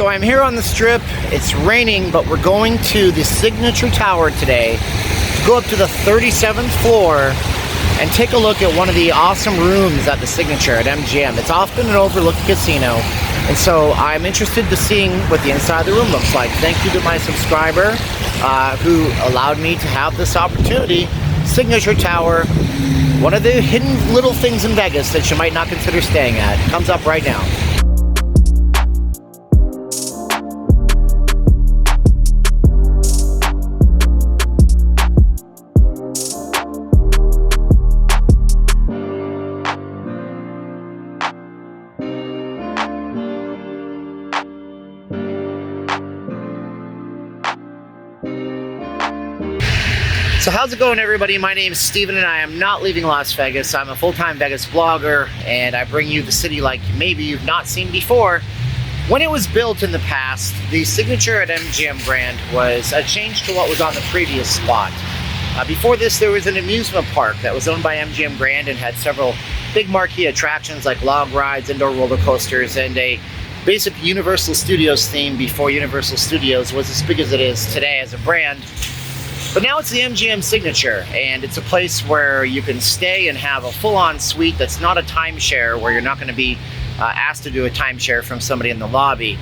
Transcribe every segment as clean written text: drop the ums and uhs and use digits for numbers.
So I'm here on the Strip. It's raining, but we're going to the Signature Tower today to go up to the 37th floor and take a look at one of the awesome rooms at the Signature at MGM. It's often an overlooked casino, and so I'm interested to seeing what the inside of the room looks like. Thank you to my subscriber who allowed me to have this opportunity. Signature Tower, one of the hidden little things in Vegas that you might not consider staying at. Comes up right now. So how's it going, everybody? My name is Steven and I am not leaving Las Vegas. I'm a full-time Vegas blogger and I bring you the city like maybe you've not seen before. When it was built in the past, the Signature at MGM Grand was a change to what was on the previous spot. Before this, there was an amusement park that was owned by MGM Grand and had several big marquee attractions like log rides, indoor roller coasters, and a basic Universal Studios theme before Universal Studios was as big as it is today as a brand. But now it's the MGM Signature, and it's a place where you can stay and have a full-on suite that's not a timeshare, where you're not going to be asked to do a timeshare from somebody in the lobby.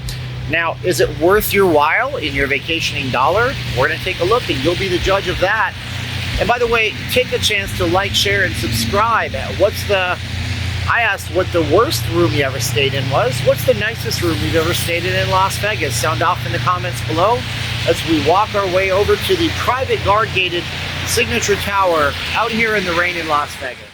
Now, is it worth your while in your vacationing dollar? We're going to take a look, and you'll be the judge of that. And by the way, take a chance to like, share, and subscribe. I asked what the worst room you ever stayed in was. What's the nicest room you've ever stayed in Las Vegas? Sound off in the comments below as we walk our way over to the private guard-gated Signature Tower out here in the rain in Las Vegas.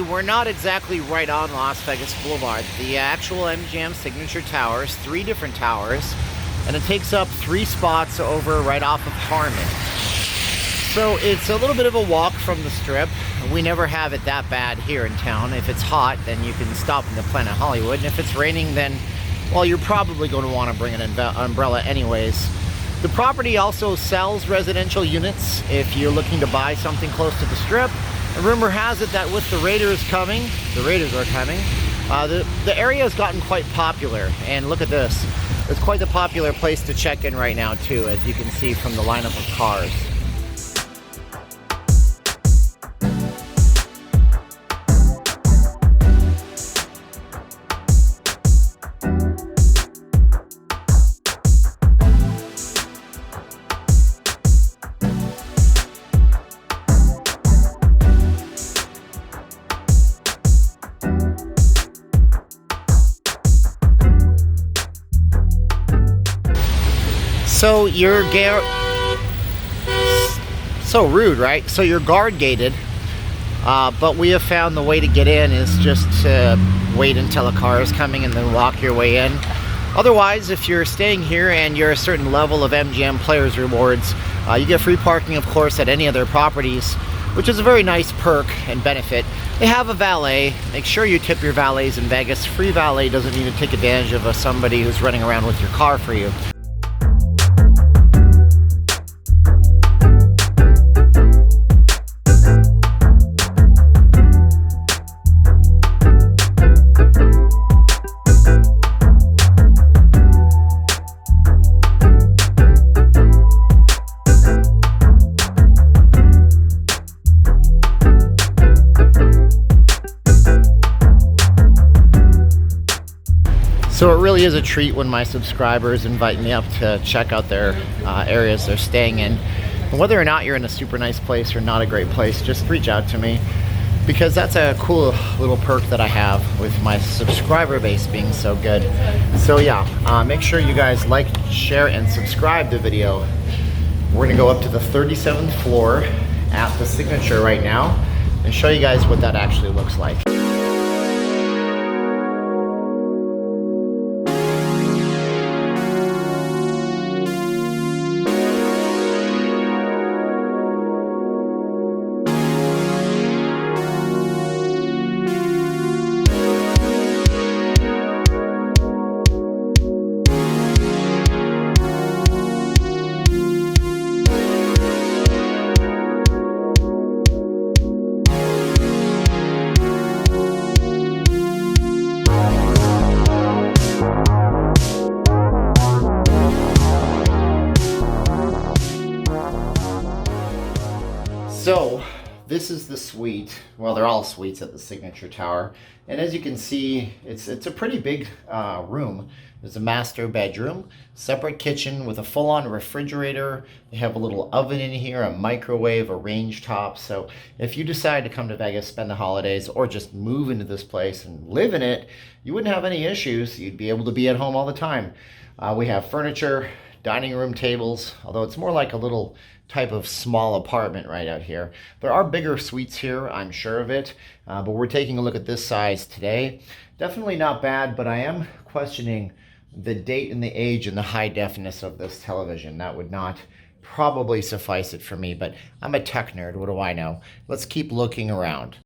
We're not exactly right on Las Vegas Boulevard. The actual MGM Signature Tower is 3 different towers, and it takes up 3 spots over right off of Harmon. So it's a little bit of a walk from the Strip. We never have it that bad here in town. If it's hot, then you can stop in the Planet Hollywood, and if it's raining, then, well, you're probably going to want to bring an umbrella anyways. The property also sells residential units if you're looking to buy something close to the Strip. And rumor has it that with the Raiders are coming, the area has gotten quite popular. And look at this. It's quite the popular place to check in right now too, as you can see from the lineup of cars. So you're so rude, right? So you're guard gated, but we have found the way to get in is just to wait until a car is coming and then walk your way in. Otherwise, if you're staying here and you're a certain level of MGM Players Rewards, you get free parking, of course, at any of their properties, which is a very nice perk and benefit. They have a valet. Make sure you tip your valets in Vegas. Free valet doesn't mean to take advantage of somebody who's running around with your car for you. So it really is a treat when my subscribers invite me up to check out their areas they're staying in. And whether or not you're in a super nice place or not a great place, just reach out to me, because that's a cool little perk that I have with my subscriber base being so good. So yeah, make sure you guys like, share, and subscribe to the video. We're gonna go up to the 37th floor at the Signature right now and show you guys what that actually looks like. So this is the suite. Well, they're all suites at the Signature Tower. And as you can see, it's a pretty big room. There's a master bedroom, separate kitchen with a full-on refrigerator. They have a little oven in here, a microwave, a range top. So if you decide to come to Vegas, spend the holidays, or just move into this place and live in it, you wouldn't have any issues. You'd be able to be at home all the time. We have furniture, dining room tables, although it's more like a little type of small apartment right out here. There are bigger suites here, I'm sure of it, but we're taking a look at this size today. Definitely not bad, but I am questioning the date and the age and the high definition of this television. That would not probably suffice it for me, but I'm a tech nerd, what do I know? Let's keep looking around.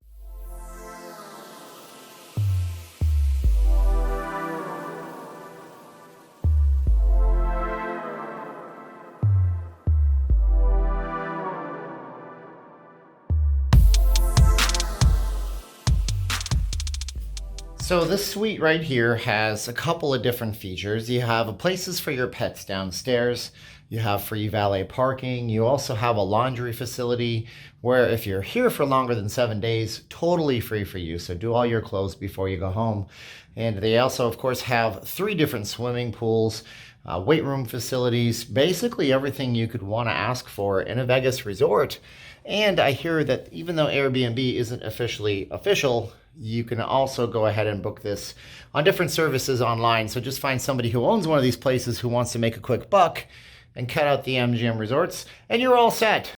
So this suite right here has a couple of different features. You have places for your pets downstairs. You have free valet parking. You also have a laundry facility where if you're here for longer than 7 days, totally free for you. So do all your clothes before you go home. And they also, of course, have 3 different swimming pools, weight room facilities, basically everything you could want to ask for in a Vegas resort. And I hear that even though Airbnb isn't officially official, you can also go ahead and book this on different services online. So just find somebody who owns one of these places who wants to make a quick buck and cut out the MGM resorts, and you're all set.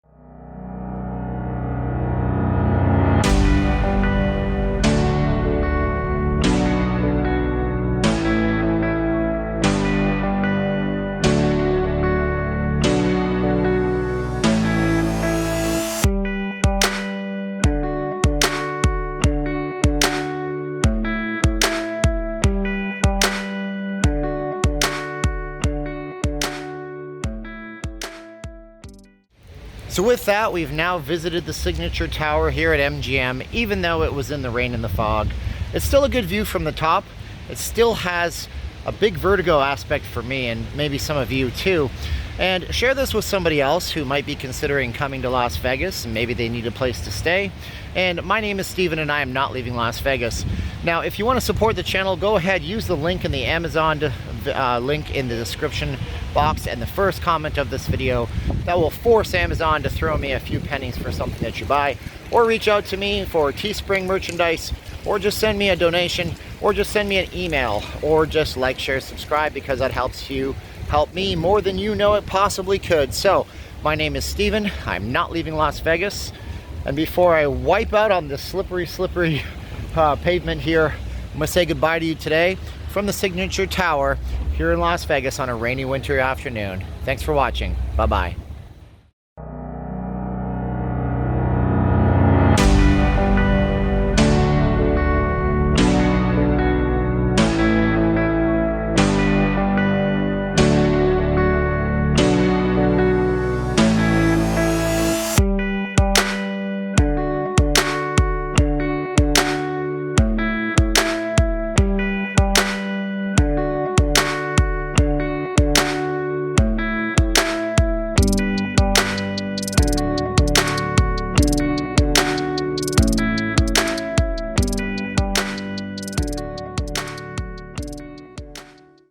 So with that, we've now visited the Signature Tower here at MGM, even though it was in the rain and the fog. It's still a good view from the top. It still has a big vertigo aspect for me, and maybe some of you too. And share this with somebody else who might be considering coming to Las Vegas, and maybe they need a place to stay. And my name is Steven, and I am not leaving Las Vegas. Now, if you want to support the channel, go ahead, use the link in the Amazon link in the description box and the first comment of this video. That will force Amazon to throw me a few pennies for something that you buy, or reach out to me for Teespring merchandise, or just send me a donation, or just send me an email, or just like, share, subscribe, because that helps you help me more than you know it possibly could. So my name is Steven. I'm not leaving Las Vegas, and before I wipe out on the slippery pavement here, I'm gonna say goodbye to you today from the Signature Tower here in Las Vegas on a rainy winter afternoon. Thanks for watching. Bye-bye.